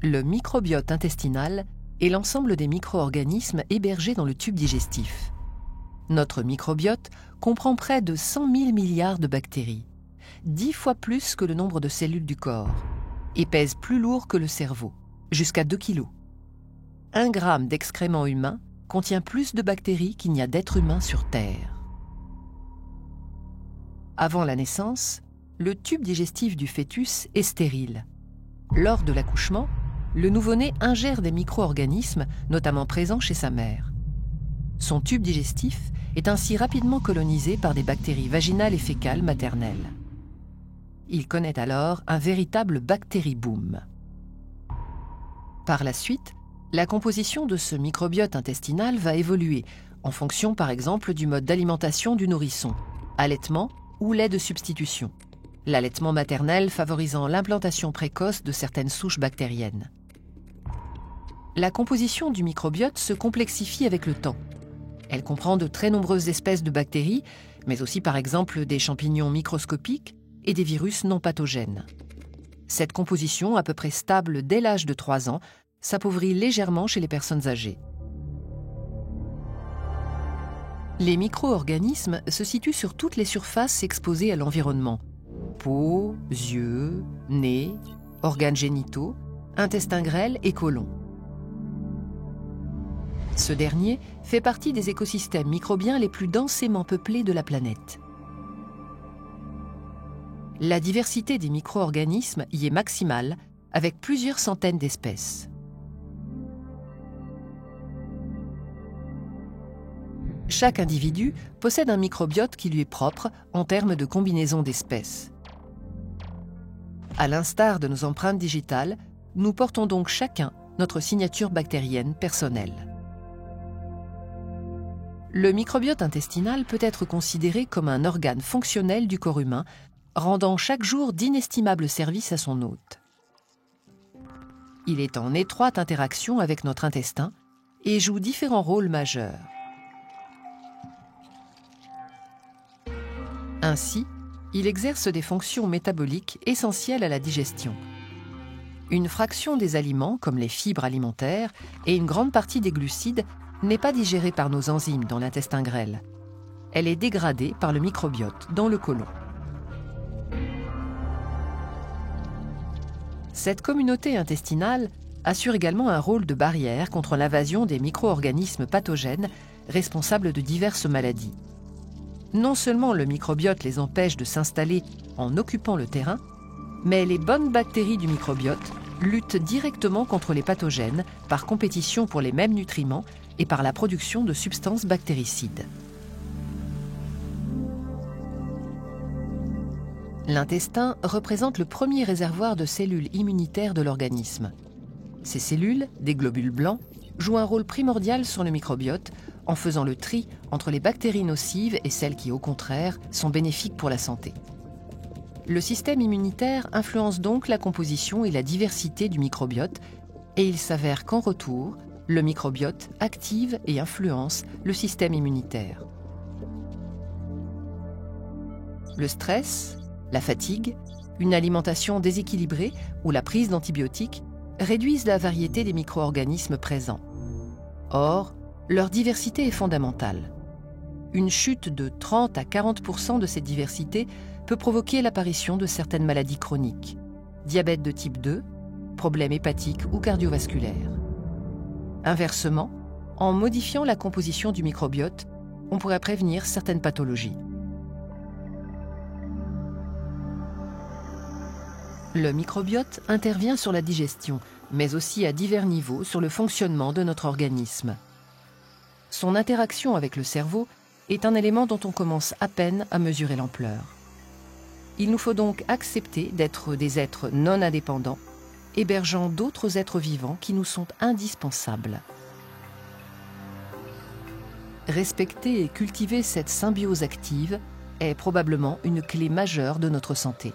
Le microbiote intestinal est l'ensemble des micro-organismes hébergés dans le tube digestif. Notre microbiote comprend près de 100 000 milliards de bactéries, 10 fois plus que le nombre de cellules du corps, et pèse plus lourd que le cerveau, jusqu'à 2 kg. 1 gramme d'excréments humains contient plus de bactéries qu'il n'y a d'êtres humains sur Terre. Avant la naissance, le tube digestif du fœtus est stérile. Lors de l'accouchement, le nouveau-né ingère des micro-organismes, notamment présents chez sa mère. Son tube digestif est ainsi rapidement colonisé par des bactéries vaginales et fécales maternelles. Il connaît alors un véritable bactérie-boom. Par la suite, la composition de ce microbiote intestinal va évoluer en fonction par exemple du mode d'alimentation du nourrisson, allaitement ou lait de substitution. L'allaitement maternel favorisant l'implantation précoce de certaines souches bactériennes. La composition du microbiote se complexifie avec le temps. Elle comprend de très nombreuses espèces de bactéries, mais aussi par exemple des champignons microscopiques et des virus non pathogènes. Cette composition, à peu près stable dès l'âge de 3 ans, s'appauvrit légèrement chez les personnes âgées. Les micro-organismes se situent sur toutes les surfaces exposées à l'environnement. Peau, yeux, nez, organes génitaux, intestin grêle et côlon. Ce dernier fait partie des écosystèmes microbiens les plus densément peuplés de la planète. La diversité des micro-organismes y est maximale, avec plusieurs centaines d'espèces. Chaque individu possède un microbiote qui lui est propre en termes de combinaison d'espèces. À l'instar de nos empreintes digitales, nous portons donc chacun notre signature bactérienne personnelle. Le microbiote intestinal peut être considéré comme un organe fonctionnel du corps humain, rendant chaque jour d'inestimables services à son hôte. Il est en étroite interaction avec notre intestin et joue différents rôles majeurs. Ainsi, il exerce des fonctions métaboliques essentielles à la digestion. Une fraction des aliments, comme les fibres alimentaires, et une grande partie des glucides, n'est pas digérée par nos enzymes dans l'intestin grêle. Elle est dégradée par le microbiote dans le côlon. Cette communauté intestinale assure également un rôle de barrière contre l'invasion des micro-organismes pathogènes responsables de diverses maladies. Non seulement le microbiote les empêche de s'installer en occupant le terrain, mais les bonnes bactéries du microbiote luttent directement contre les pathogènes par compétition pour les mêmes nutriments et par la production de substances bactéricides. L'intestin représente le premier réservoir de cellules immunitaires de l'organisme. Ces cellules, des globules blancs, jouent un rôle primordial sur le microbiote en faisant le tri entre les bactéries nocives et celles qui, au contraire, sont bénéfiques pour la santé. Le système immunitaire influence donc la composition et la diversité du microbiote et il s'avère qu'en retour, le microbiote active et influence le système immunitaire. Le stress, la fatigue, une alimentation déséquilibrée ou la prise d'antibiotiques réduisent la variété des micro-organismes présents. Or, leur diversité est fondamentale. Une chute de 30 à 40% de cette diversité peut provoquer l'apparition de certaines maladies chroniques, diabète de type 2, problèmes hépatiques ou cardiovasculaires. Inversement, en modifiant la composition du microbiote, on pourrait prévenir certaines pathologies. Le microbiote intervient sur la digestion, mais aussi à divers niveaux sur le fonctionnement de notre organisme. Son interaction avec le cerveau est un élément dont on commence à peine à mesurer l'ampleur. Il nous faut donc accepter d'être des êtres non indépendants, hébergeant d'autres êtres vivants qui nous sont indispensables. Respecter et cultiver cette symbiose active est probablement une clé majeure de notre santé.